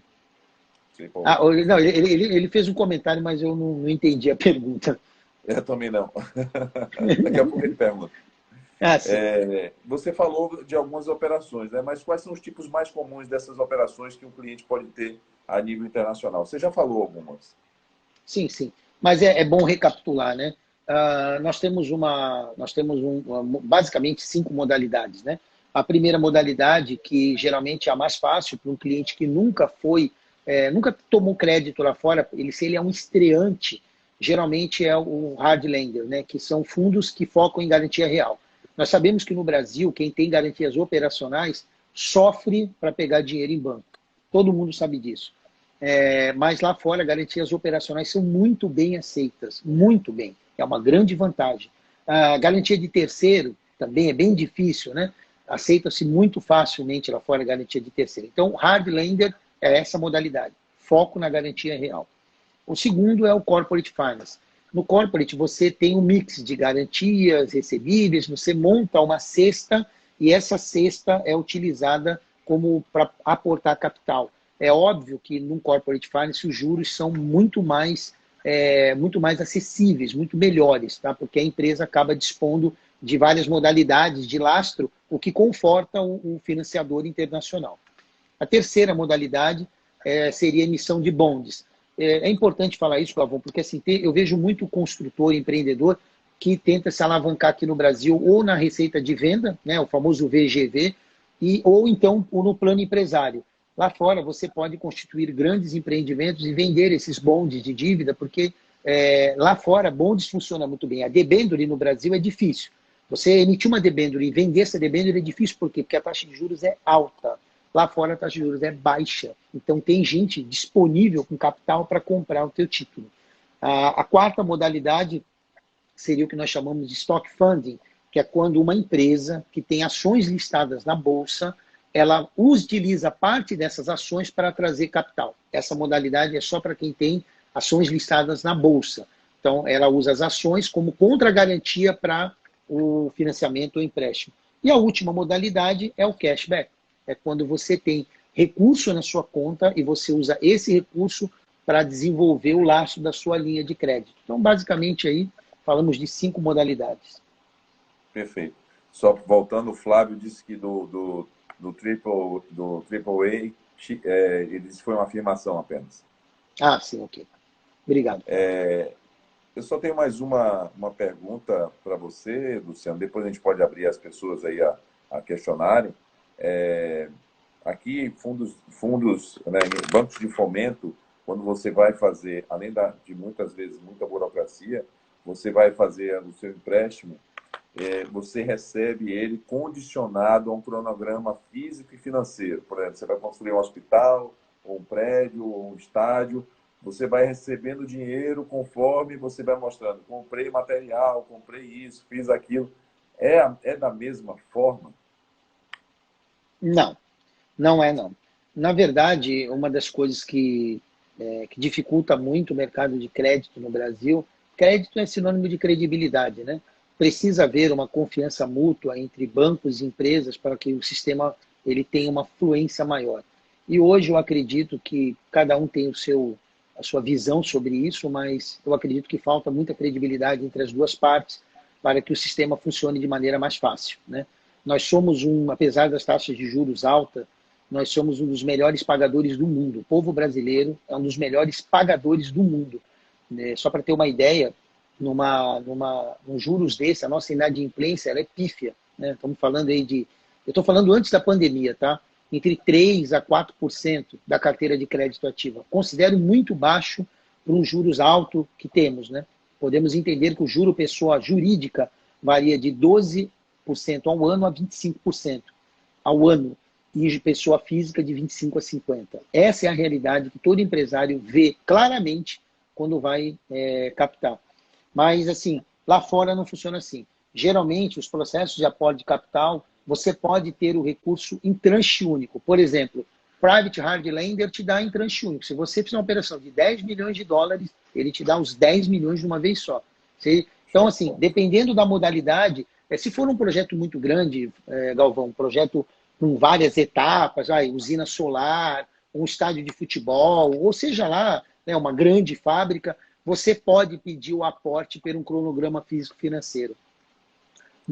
Não, ele fez um comentário, mas eu não entendi a pergunta. Eu também não. Daqui a pouco ele pergunta. Ah, sim. Você falou de algumas operações, né? Mas quais são os tipos mais comuns dessas operações que um cliente pode ter a nível internacional? Você já falou algumas. Sim, sim. Mas é bom recapitular, né? Nós temos basicamente 5 modalidades, né? A primeira modalidade, que geralmente é a mais fácil para um cliente que nunca foi, nunca tomou crédito lá fora, se ele é um estreante, geralmente é o hard lender, né? Que são fundos que focam em garantia real. Nós sabemos que no Brasil, quem tem garantias operacionais sofre para pegar dinheiro em banco. Todo mundo sabe disso. Mas lá fora, garantias operacionais são muito bem aceitas, muito bem. É uma grande vantagem. A garantia de terceiro também é bem difícil, né? Aceita-se muito facilmente lá fora a garantia de terceiro. Então, hard lender é essa modalidade, foco na garantia real. O segundo é o corporate finance. No corporate, você tem um mix de garantias recebíveis, você monta uma cesta e essa cesta é utilizada como para aportar capital. É óbvio que no corporate finance os juros são muito mais acessíveis, muito melhores, tá? Porque a empresa acaba dispondo de várias modalidades de lastro, o que conforta o financiador internacional. A terceira modalidade seria a emissão de bonds. É importante falar isso, Galvão, porque assim, eu vejo muito construtor, empreendedor, que tenta se alavancar aqui no Brasil ou na receita de venda, né, o famoso VGV, ou então no plano empresário. Lá fora você pode constituir grandes empreendimentos e vender esses bondes de dívida, porque lá fora bondes funciona muito bem. A debênture no Brasil é difícil. Você emitir uma debênture e vender essa debênture é difícil, por quê? Porque a taxa de juros é alta. Lá fora a taxa de juros é baixa. Então tem gente disponível com capital para comprar o teu título. A quarta modalidade seria o que nós chamamos de stock funding, que é quando uma empresa que tem ações listadas na bolsa, ela utiliza parte dessas ações para trazer capital. Essa modalidade é só para quem tem ações listadas na bolsa. Então, ela usa as ações como contragarantia para o financiamento ou empréstimo. E a última modalidade é o cashback. É quando você tem recurso na sua conta e você usa esse recurso para desenvolver o laço da sua linha de crédito. Então, basicamente, aí falamos de 5 modalidades. Perfeito. Só voltando, o Flávio disse que do Triple A, ele disse que foi uma afirmação apenas. Ah, sim, ok. Obrigado, Flávio. Eu só tenho mais uma pergunta para você, Luciano. Depois a gente pode abrir as pessoas aí a questionarem. Aqui, fundos, né, bancos de fomento, quando você vai fazer, além de muitas vezes muita burocracia, você vai fazer o seu empréstimo, você recebe ele condicionado a um cronograma físico e financeiro. Por exemplo, você vai construir um hospital, ou um prédio, ou um estádio, você vai recebendo dinheiro conforme você vai mostrando. Comprei material, comprei isso, fiz aquilo. É da mesma forma? Não, não é não. Na verdade, uma das coisas que dificulta muito o mercado de crédito no Brasil, crédito é sinônimo de credibilidade, né? Precisa haver uma confiança mútua entre bancos e empresas para que o sistema ele tenha uma fluência maior. E hoje eu acredito que cada um tem a sua visão sobre isso, mas eu acredito que falta muita credibilidade entre as duas partes para que o sistema funcione de maneira mais fácil, né? Nós somos apesar das taxas de juros altas, nós somos um dos melhores pagadores do mundo. O povo brasileiro é um dos melhores pagadores do mundo. Só para ter uma ideia, num juros desse, a nossa inadimplência ela é pífia. Né? Estamos falando aí eu estou falando antes da pandemia, tá? Entre 3% a 4% da carteira de crédito ativa. Considero muito baixo para um juros alto que temos. Né? Podemos entender que o juro pessoa jurídica varia de 12% ao ano a 25% ao ano, e pessoa física de 25 a 50. Essa é a realidade que todo empresário vê claramente quando vai captar. Mas, assim, lá fora não funciona assim. Geralmente, os processos de aporte de capital, você pode ter o recurso em tranche único. Por exemplo, Private Hard Lender te dá em tranche único. Se você fizer uma operação de 10 milhões de dólares, ele te dá os 10 milhões de uma vez só. Então, assim, dependendo da modalidade, se for um projeto muito grande, Galvão, um projeto com várias etapas, usina solar, um estádio de futebol, ou seja lá, né, uma grande fábrica, você pode pedir o aporte por um cronograma físico-financeiro.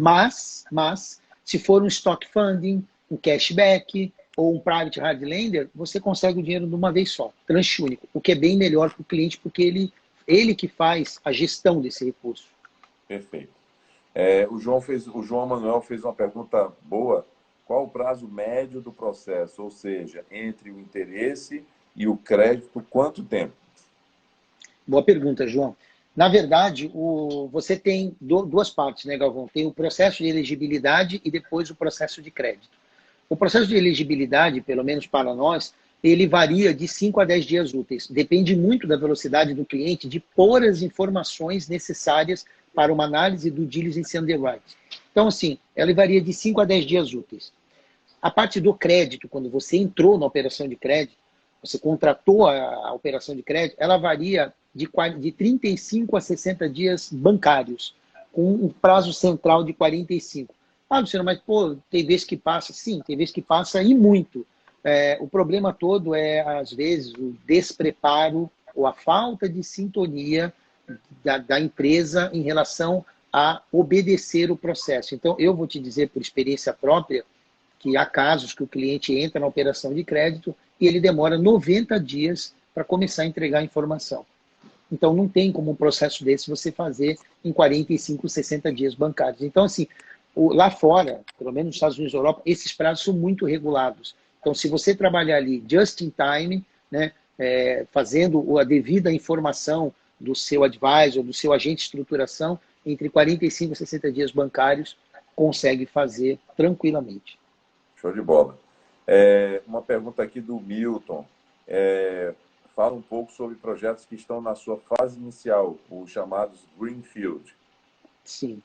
Mas, se for um stock funding, um cashback ou um private hard lender, você consegue o dinheiro de uma vez só, tranche único, o que é bem melhor para o cliente, porque ele que faz a gestão desse recurso. Perfeito. O João Manuel fez uma pergunta boa. Qual o prazo médio do processo? Ou seja, entre o interesse e o crédito, quanto tempo? Boa pergunta, João. Na verdade, você tem duas partes, né, Galvão? Tem o processo de elegibilidade e depois o processo de crédito. O processo de elegibilidade, pelo menos para nós, ele varia de 5 a 10 dias úteis. Depende muito da velocidade do cliente de pôr as informações necessárias para uma análise do diligence underwriting. Então, assim, ela varia de 5 a 10 dias úteis. A parte do crédito, quando você entrou na operação de crédito, você contratou a operação de crédito, ela varia de 35 a 60 dias bancários, com um prazo central de 45. Ah, Luciano, mas pô, tem vezes que passa? Sim, tem vezes que passa e muito. O problema todo é, às vezes, o despreparo ou a falta de sintonia da empresa em relação a obedecer o processo. Então, eu vou te dizer por experiência própria que há casos que o cliente entra na operação de crédito e ele demora 90 dias para começar a entregar a informação. Então, não tem como um processo desse você fazer em 45, 60 dias bancários. Então, assim, lá fora, pelo menos nos Estados Unidos e Europa, esses prazos são muito regulados. Então, se você trabalhar ali just in time, né, fazendo a devida informação do seu advisor, do seu agente de estruturação, entre 45 e 60 dias bancários, consegue fazer tranquilamente. Show de bola. Uma pergunta aqui do Milton. Fala um pouco sobre projetos que estão na sua fase inicial, os chamados Greenfield. Sim.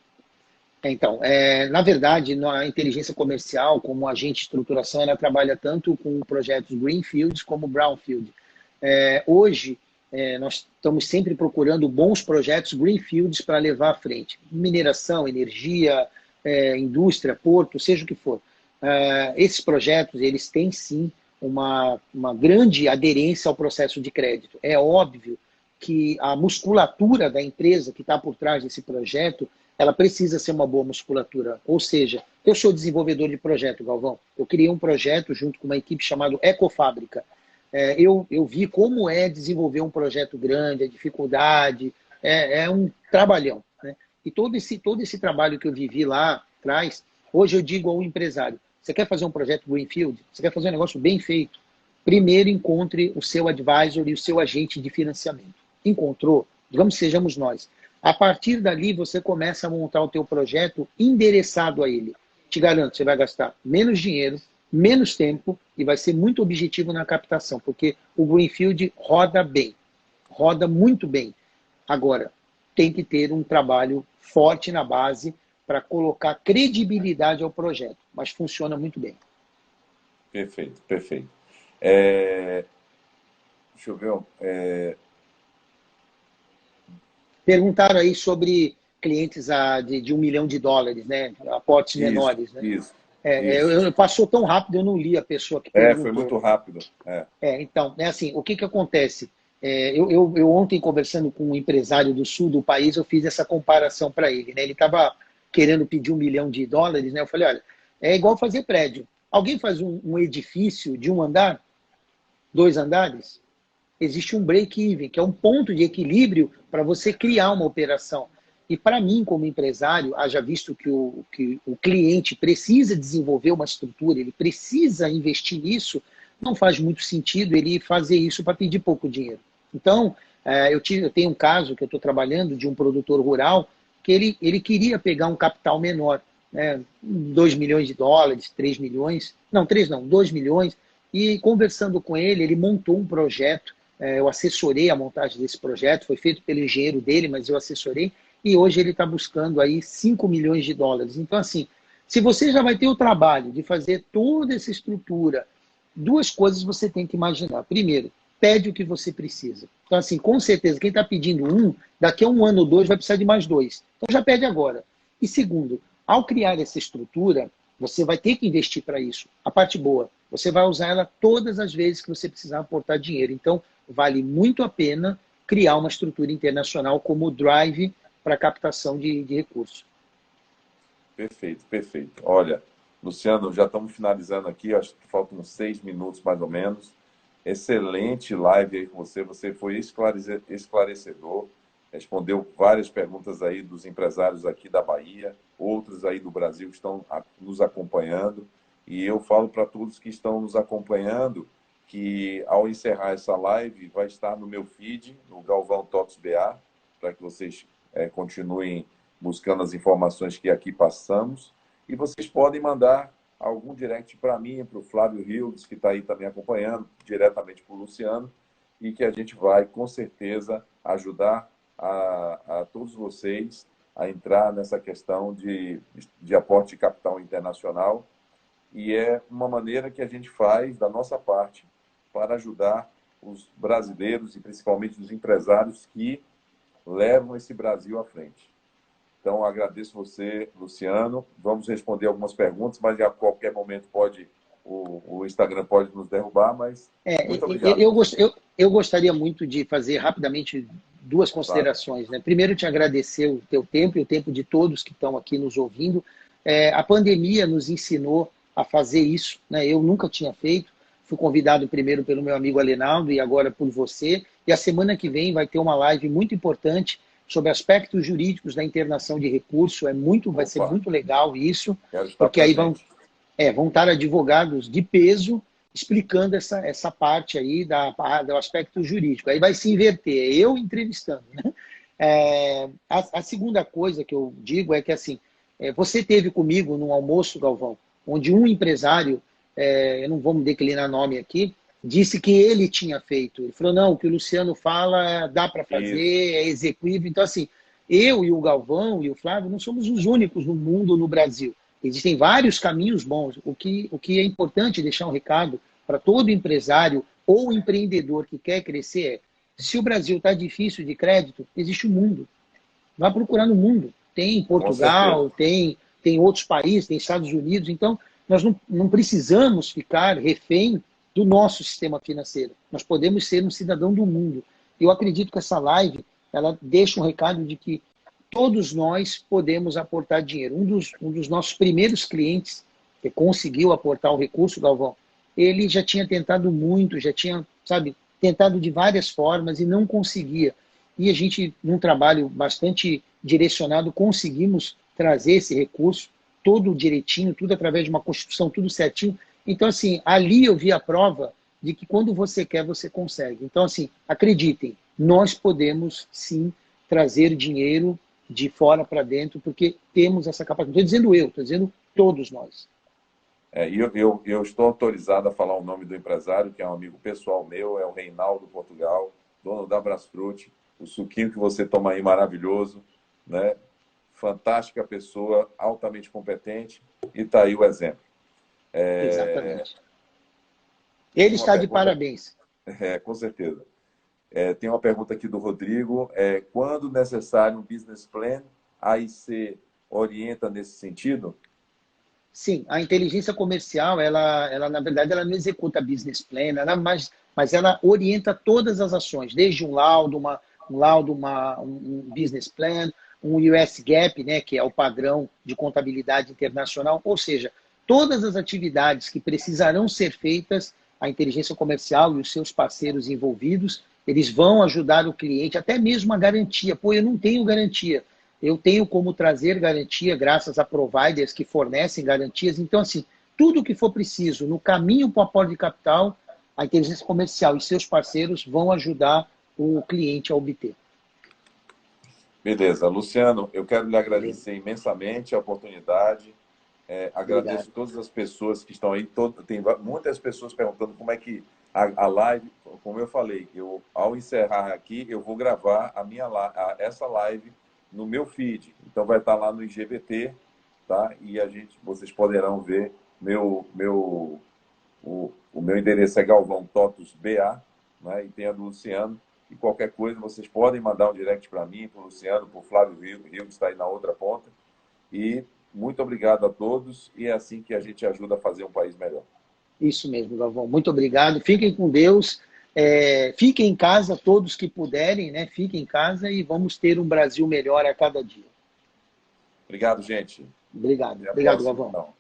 Então, na verdade, na inteligência comercial, como agente de estruturação, ela trabalha tanto com projetos Greenfield como Brownfield. Hoje, nós estamos sempre procurando bons projetos Greenfields para levar à frente. Mineração, energia, indústria, porto, seja o que for. Esses projetos, eles têm sim uma grande aderência ao processo de crédito. É óbvio que a musculatura da empresa que está por trás desse projeto, ela precisa ser uma boa musculatura. Ou seja, eu sou desenvolvedor de projeto, Galvão. Eu criei um projeto junto com uma equipe chamada Ecofábrica. Eu vi como é desenvolver um projeto grande, a dificuldade, é um trabalhão, né? E todo esse trabalho que eu vivi lá atrás, hoje eu digo ao empresário, você quer fazer um projeto Greenfield? Você quer fazer um negócio bem feito? Primeiro encontre o seu advisor e o seu agente de financiamento. Encontrou? Digamos que sejamos nós. A partir dali, você começa a montar o teu projeto endereçado a ele. Te garanto, você vai gastar menos dinheiro, menos tempo e vai ser muito objetivo na captação, porque o Greenfield roda bem, roda muito bem. Agora, tem que ter um trabalho forte na base para colocar credibilidade ao projeto, mas funciona muito bem. Perfeito, perfeito. Deixa eu ver. Perguntaram aí sobre clientes de $1 milhão, né? Aportes menores. Né? Isso. Passou tão rápido, eu não li a pessoa que perguntou. Foi muito rápido. Então, assim, o que acontece? Eu ontem, conversando com um empresário do sul do país, eu fiz essa comparação para ele. Né? Ele estava querendo pedir $1 milhão, né? Eu falei, olha, é igual fazer prédio. Alguém faz um edifício de 1 andar, 2 andares? Existe um break-even, que é um ponto de equilíbrio para você criar uma operação. E para mim, como empresário, haja visto que o cliente precisa desenvolver uma estrutura, ele precisa investir nisso, não faz muito sentido ele fazer isso para pedir pouco dinheiro. Então, eu tenho um caso que eu estou trabalhando de um produtor rural que ele queria pegar um capital menor, né, $2 milhões, 3 milhões, não, 3 não, 2 milhões, e conversando com ele, ele montou um projeto, eu assessorei a montagem desse projeto, foi feito pelo engenheiro dele, mas eu assessorei, e hoje ele está buscando aí $5 milhões. Então, assim, se você já vai ter o trabalho de fazer toda essa estrutura, duas coisas você tem que imaginar. Primeiro, pede o que você precisa. Então, assim, com certeza, quem está pedindo daqui a 1 ano ou 2 vai precisar de mais 2. Então, já pede agora. E segundo, ao criar essa estrutura, você vai ter que investir para isso. A parte boa, você vai usar ela todas as vezes que você precisar aportar dinheiro. Então, vale muito a pena criar uma estrutura internacional como o Drive para captação de recursos. Perfeito, perfeito. Olha, Luciano, já estamos finalizando aqui, acho que faltam uns 6 minutos mais ou menos. Excelente live aí com você, você foi esclarecedor, respondeu várias perguntas aí dos empresários aqui da Bahia, outros aí do Brasil que estão nos acompanhando. E eu falo para todos que estão nos acompanhando que ao encerrar essa live vai estar no meu feed, no Galvão Tops BA, para que vocês continuem buscando as informações que aqui passamos. E vocês podem mandar algum direct para mim, para o Flávio Hildes, que está aí também acompanhando, diretamente para o Luciano, e que a gente vai, com certeza, ajudar a todos vocês a entrar nessa questão de aporte de capital internacional. E é uma maneira que a gente faz, da nossa parte, para ajudar os brasileiros e principalmente os empresários que levam esse Brasil à frente. Então, agradeço você, Luciano. Vamos responder algumas perguntas, mas a qualquer momento o Instagram pode nos derrubar, mas muito obrigado. Eu gostaria muito de fazer rapidamente duas considerações, né? Primeiro, te agradecer o teu tempo e o tempo de todos que estão aqui nos ouvindo. A pandemia nos ensinou a fazer isso, né? Eu nunca tinha feito. Fui convidado primeiro pelo meu amigo Alenaldo e agora por você. E a semana que vem vai ter uma live muito importante sobre aspectos jurídicos da internação de recurso. Vai ser muito legal isso, porque aí vão estar advogados de peso explicando essa parte aí do aspecto jurídico. Aí vai se inverter, eu entrevistando, né? A segunda coisa que eu digo é que, assim, você teve comigo num almoço, Galvão, onde um empresário, eu não vou me declinar nome aqui, disse que ele tinha feito. Ele falou, não, o que o Luciano fala dá para fazer, é execuível. Então, assim, eu e o Galvão e o Flávio não somos os únicos no mundo, no Brasil. Existem vários caminhos bons. O que é importante deixar um recado para todo empresário ou empreendedor que quer crescer se o Brasil está difícil de crédito, existe o mundo. Vá procurar no mundo. Tem Portugal, tem outros países, tem Estados Unidos. Então, nós não precisamos ficar refém do nosso sistema financeiro. Nós podemos ser um cidadão do mundo. Eu acredito que essa live ela deixa um recado de que todos nós podemos aportar dinheiro. Um dos nossos primeiros clientes que conseguiu aportar o recurso, Galvão, ele já tinha tentado muito, já tinha, tentado de várias formas e não conseguia. E a gente, num trabalho bastante direcionado, conseguimos trazer esse recurso todo direitinho, tudo através de uma constituição, tudo certinho. Então, assim, ali eu vi a prova de que quando você quer, você consegue. Então, assim, acreditem, nós podemos, sim, trazer dinheiro de fora para dentro, porque temos essa capacidade. Não estou dizendo eu, estou dizendo todos nós. Eu estou autorizado a falar o nome do empresário, que é um amigo pessoal meu, é o Reinaldo Portugal, dono da Brasfruit. O suquinho que você toma aí, maravilhoso, né? Fantástica pessoa, altamente competente, e está aí o exemplo. Exatamente. Ele está de parabéns. Com certeza. Tem uma pergunta aqui do Rodrigo. Quando necessário um business plan, a AIC orienta nesse sentido? Sim, a inteligência comercial, ela na verdade, ela não executa business plan, mas ela orienta todas as ações, desde um laudo, um business plan, um US GAAP, né, que é o padrão de contabilidade internacional, ou seja, todas as atividades que precisarão ser feitas, a inteligência comercial e os seus parceiros envolvidos, eles vão ajudar o cliente, até mesmo a garantia. Pô, eu não tenho garantia. Eu tenho como trazer garantia graças a providers que fornecem garantias. Então, assim, tudo que for preciso no caminho para o aporte de capital, a inteligência comercial e seus parceiros vão ajudar o cliente a obter. Beleza. Luciano, eu quero lhe agradecer imensamente a oportunidade. Agradeço todas as pessoas que estão aí. Tem muitas pessoas perguntando como é que a live, como eu falei, ao encerrar aqui, eu vou gravar essa live no meu feed. Então vai estar lá no IGVT, tá? E vocês poderão ver o meu endereço é Galvão Totos BA, né? E tem a do Luciano. E qualquer coisa, vocês podem mandar um direct para mim, para o Luciano, para o Flávio Rio, que está aí na outra ponta. E muito obrigado a todos. E é assim que a gente ajuda a fazer um país melhor. Isso mesmo, Galvão. Muito obrigado. Fiquem com Deus. Fiquem em casa, todos que puderem, né? Fiquem em casa e vamos ter um Brasil melhor a cada dia. Obrigado, gente. Obrigado. Até a Obrigado, próxima, Galvão. então.